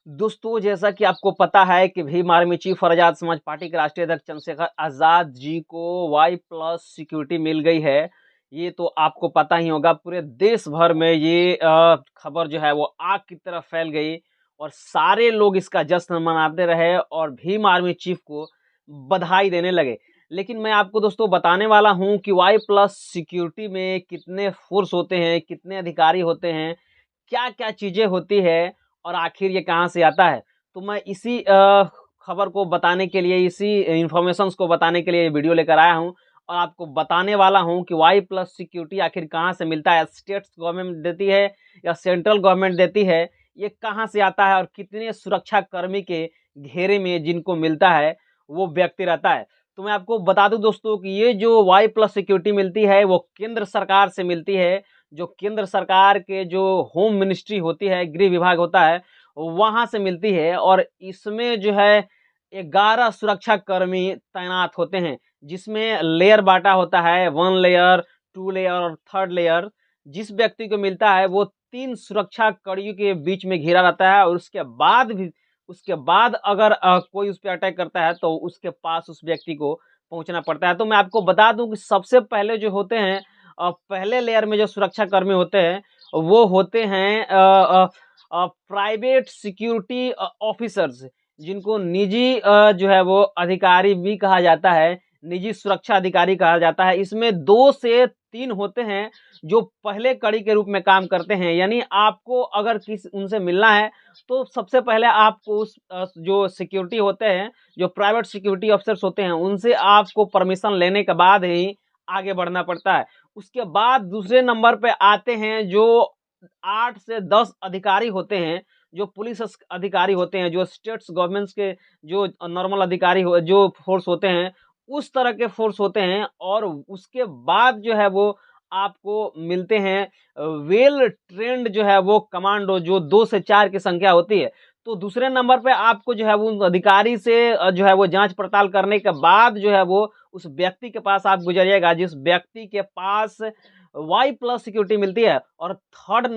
दोस्तों, जैसा कि आपको पता है कि भीम आर्मी चीफ और आज़ाद समाज पार्टी के राष्ट्रीय अध्यक्ष चंद्रशेखर आज़ाद जी को वाई प्लस सिक्योरिटी मिल गई है। ये तो आपको पता ही होगा, पूरे देश भर में ये खबर जो है वो आग की तरह फैल गई और सारे लोग इसका जश्न मनाते रहे और भीम आर्मी चीफ को बधाई देने लगे। लेकिन मैं आपको दोस्तों बताने वाला हूँ कि वाई प्लस सिक्योरिटी में कितने फोर्स होते हैं, कितने अधिकारी होते हैं, क्या-क्या चीज़ें होती है और आखिर ये कहाँ से आता है। तो मैं इसी खबर को बताने के लिए, इसी इन्फॉर्मेशंस को बताने के लिए ये वीडियो लेकर आया हूँ और आपको बताने वाला हूँ कि वाई प्लस सिक्योरिटी आखिर कहाँ से मिलता है, स्टेट गवर्नमेंट देती है या सेंट्रल गवर्नमेंट देती है, ये कहाँ से आता है और कितने सुरक्षा कर्मी के घेरे में जिनको मिलता है, वो व्यक्ति रहता है। तो मैं आपको बता दूँ दोस्तों कि ये जो वाई प्लस सिक्योरिटी मिलती है, वो केंद्र सरकार से मिलती है। जो केंद्र सरकार के जो होम मिनिस्ट्री होती है, गृह विभाग होता है, वहाँ से मिलती है और इसमें जो है 11 सुरक्षा कर्मी तैनात होते हैं, जिसमें लेयर बाँटा होता है, 1 लेयर, 2 लेयर और 3rd लेयर। जिस व्यक्ति को मिलता है वो 3 सुरक्षा कड़ियों के बीच में घिरा रहता है और उसके बाद अगर कोई उस पे अटैक करता है तो उसके पास उस व्यक्ति को पहुँचना पड़ता है। तो मैं आपको बता दूँ कि सबसे पहले जो होते हैं पहले लेयर में जो सुरक्षा कर्मी होते हैं, वो होते हैं प्राइवेट सिक्योरिटी ऑफिसर्स, जिनको निजी जो है वो अधिकारी भी कहा जाता है, निजी सुरक्षा अधिकारी कहा जाता है। इसमें 2 से 3 होते हैं जो पहले कड़ी के रूप में काम करते हैं, यानी आपको अगर उनसे मिलना है तो सबसे पहले आपको उस जो सिक्योरिटी होते हैं, जो प्राइवेट सिक्योरिटी ऑफिसर्स होते हैं, उनसे आपको परमिशन लेने के बाद ही आगे बढ़ना पड़ता है। उसके बाद दूसरे नंबर पे आते हैं जो 8 से 10 अधिकारी होते हैं, जो पुलिस अधिकारी होते हैं, जो स्टेट्स गवर्नमेंट्स के जो नॉर्मल अधिकारी जो फोर्स होते हैं, उस तरह के फोर्स होते हैं और उसके बाद जो है वो आपको मिलते हैं वेल ट्रेंड जो है वो कमांडो, जो 2 से 4 की संख्या होती है। तो दूसरे नंबर पे आपको जो है वो उन अधिकारी से जो है वो जांच पड़ताल करने के बाद जो है वो उस व्यक्ति के पास आप गुजरिएगा जिस व्यक्ति के पास वाई प्लस सिक्योरिटी मिलती है और थर्ड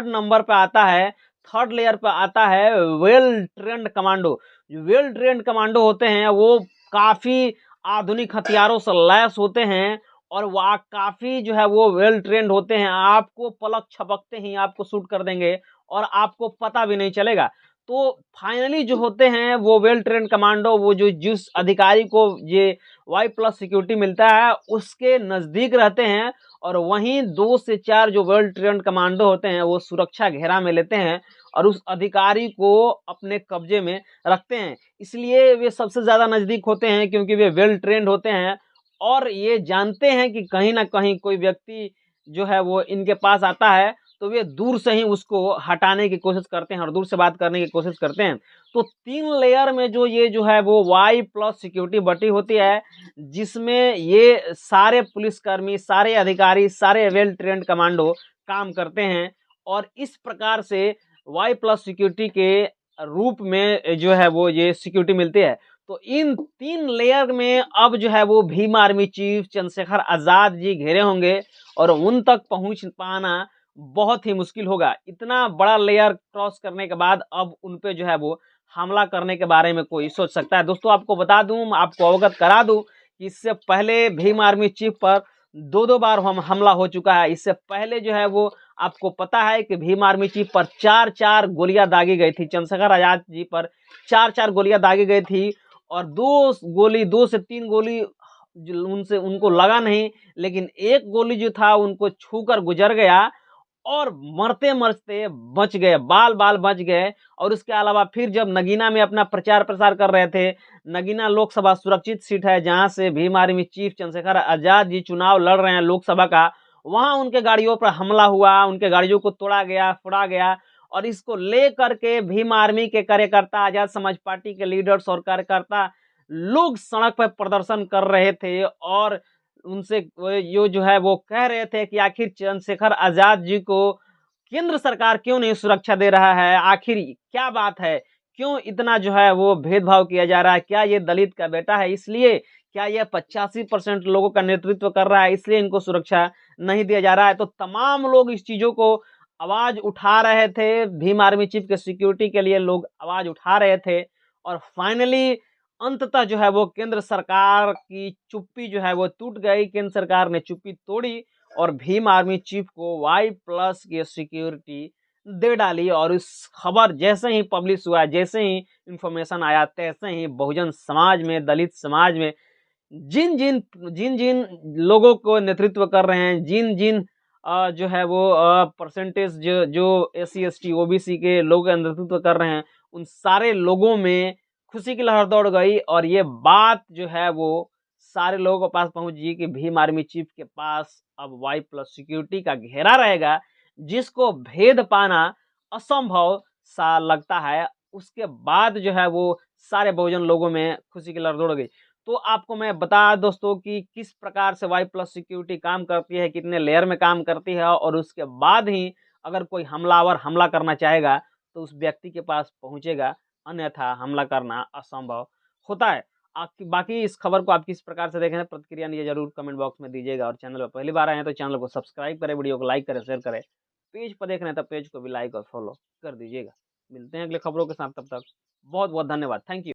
नंबर पे आता है, थर्ड लेयर पे आता है वेल ट्रेंड कमांडो। जो वेल ट्रेंड कमांडो होते हैं वो काफी आधुनिक हथियारों से लैस होते हैं और वह काफी जो है वो वेल ट्रेंड होते हैं, आपको पलक झपकते ही आपको शूट कर देंगे और आपको पता भी नहीं चलेगा। तो फाइनली जो होते हैं वो वेल ट्रेंड कमांडो, वो जो जिस अधिकारी को ये वाई प्लस सिक्योरिटी मिलता है उसके नजदीक रहते हैं और वहीं 2 से 4 जो वेल ट्रेंड कमांडो होते हैं वो सुरक्षा घेरा में लेते हैं और उस अधिकारी को अपने कब्जे में रखते हैं। इसलिए वे सबसे ज्यादा नजदीक होते हैं क्योंकि वे वेल ट्रेंड होते हैं और ये जानते हैं कि कहीं ना कहीं कोई व्यक्ति जो है वो इनके पास आता है तो वे दूर से ही उसको हटाने की कोशिश करते हैं और दूर से बात करने की कोशिश करते हैं। तो 3 लेयर में जो है वो वाई प्लस सिक्योरिटी बटी होती है, जिसमें ये सारे पुलिसकर्मी, सारे अधिकारी, सारे वेल ट्रेंड कमांडो काम करते हैं और इस प्रकार से वाई प्लस सिक्योरिटी के रूप में जो है वो ये सिक्योरिटी मिलती है। तो इन 3 लेयर में अब जो है वो भीम आर्मी चीफ चंद्रशेखर आजाद जी घेरे होंगे और उन तक पहुंच पाना बहुत ही मुश्किल होगा। इतना बड़ा लेयर क्रॉस करने के बाद अब उन पे जो है वो हमला करने के बारे में कोई सोच सकता है। दोस्तों, आपको बता दूं, आपको अवगत करा दूं कि इससे पहले भीम आर्मी चीफ पर 2-2 बार हमला हो चुका है। इससे पहले जो है वो आपको पता है कि भीम आर्मी चीफ पर 4-4 गोलियां दागी गई थी। चंद्रशेखर आजाद जी पर 4-4 गोलियां दागी गई थी और 2 से 3 गोली उनसे उनको लगा नहीं, लेकिन एक गोली जो था उनको छूकर गुजर गया और मरते-मरते बच गए, बाल-बाल बच गए। और उसके अलावा फिर जब नगीना में अपना प्रचार प्रसार कर रहे थे, नगीना लोकसभा सुरक्षित सीट है जहां से भीम आर्मी चीफ चंद्रशेखर आजाद जी चुनाव लड़ रहे हैं लोकसभा का, वहां उनके गाड़ियों पर हमला हुआ, उनके गाड़ियों को तोड़ा गया, फोड़ा गया और इसको लेकर के भीम आर्मी के कार्यकर्ता, आजाद समाज पार्टी के लीडर्स और कार्यकर्ता लोग सड़क पर प्रदर्शन कर रहे थे और उनसे यो जो है वो कह रहे थे कि आखिर चंद्रशेखर आजाद जी को केंद्र सरकार क्यों नहीं सुरक्षा दे रहा है, आखिर क्या बात है, क्यों इतना जो है वो भेदभाव किया जा रहा है, क्या ये दलित का बेटा है इसलिए, क्या ये 85% लोगों का नेतृत्व कर रहा है इसलिए इनको सुरक्षा नहीं दिया जा रहा है। तो तमाम लोग इस चीजों को आवाज उठा रहे थे, भीम आर्मी चीफ के सिक्योरिटी के लिए लोग आवाज उठा रहे थे और फाइनली अंततः जो है वो केंद्र सरकार की चुप्पी जो है वो टूट गई। केंद्र सरकार ने चुप्पी तोड़ी और भीम आर्मी चीफ को Y+ की सिक्योरिटी दे डाली। और इस खबर जैसे ही पब्लिश हुआ, जैसे ही इंफॉर्मेशन आया, तैसे ही बहुजन समाज में, दलित समाज में जिन जिन लोगों को नेतृत्व कर रहे हैं, जिन जिन जो है वो परसेंटेज जो SC ST OBC के लोग नेतृत्व कर रहे हैं, उन सारे लोगों में खुशी की लहर दौड़ गई। और ये बात जो है वो सारे लोगों के पास पहुंच गई कि भीम आर्मी चीफ के पास अब Y+ सिक्योरिटी का घेरा रहेगा, जिसको भेद पाना असंभव सा लगता है। उसके बाद जो है वो सारे बहुजन लोगों में खुशी की लहर दौड़ गई। तो आपको मैं बता दोस्तों कि किस प्रकार से Y+ सिक्योरिटी काम करती है, कितने लेयर में काम करती है, और उसके बाद ही अगर कोई हमलावर हमला करना चाहेगा तो उस व्यक्ति के पास पहुंचेगा, अन्यथा हमला करना असंभव होता है। आपकी बाकी इस खबर को आप किस प्रकार से देख रहे हैं, प्रतिक्रिया ये जरूर कमेंट बॉक्स में दीजिएगा। और चैनल पर पहली बार आए हैं तो चैनल को सब्सक्राइब करें, वीडियो को लाइक करें, शेयर करें। पेज पर देख रहे हैं तो पेज को भी लाइक और फॉलो कर दीजिएगा। मिलते हैं अगले खबरों के साथ, तब तक बहुत बहुत धन्यवाद। Thank you.